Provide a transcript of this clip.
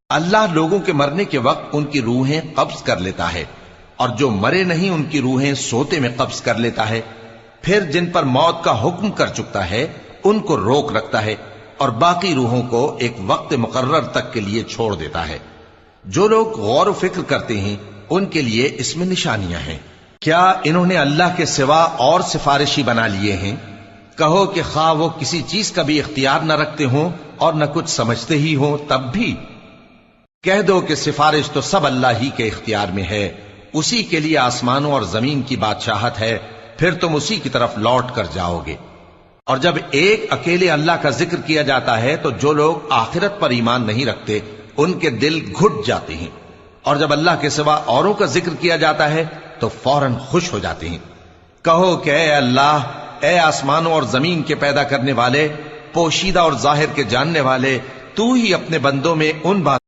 اللہ لوگوں کے مرنے کے وقت ان کی روحیں قبض کر لیتا ہے، اور جو مرے نہیں ان کی روحیں سوتے میں قبض کر لیتا ہے، پھر جن پر موت کا حکم کر چکتا ہے ان کو روک رکھتا ہے، اور باقی روحوں کو ایک وقت مقرر تک کے لیے چھوڑ دیتا ہے۔ جو لوگ غور و فکر کرتے ہیں ان کے لیے اس میں نشانیاں ہیں۔ کیا انہوں نے اللہ کے سوا اور سفارشی بنا لیے ہیں؟ کہو کہ خواہ وہ کسی چیز کا بھی اختیار نہ رکھتے ہوں اور نہ کچھ سمجھتے ہی ہوں تب بھی کہہ دو کہ سفارش تو سب اللہ ہی کے اختیار میں ہے، اسی کے لیے آسمانوں اور زمین کی بادشاہت ہے، پھر تم اسی کی طرف لوٹ کر جاؤ گے۔ اور جب ایک اکیلے اللہ کا ذکر کیا جاتا ہے تو جو لوگ آخرت پر ایمان نہیں رکھتے ان کے دل گھٹ جاتے ہیں، اور جب اللہ کے سوا اوروں کا ذکر کیا جاتا ہے تو فوراً خوش ہو جاتے ہیں۔ کہو کہ اے اللہ، اے آسمانوں اور زمین کے پیدا کرنے والے، پوشیدہ اور ظاہر کے جاننے والے، تو ہی اپنے بندوں میں ان باتوں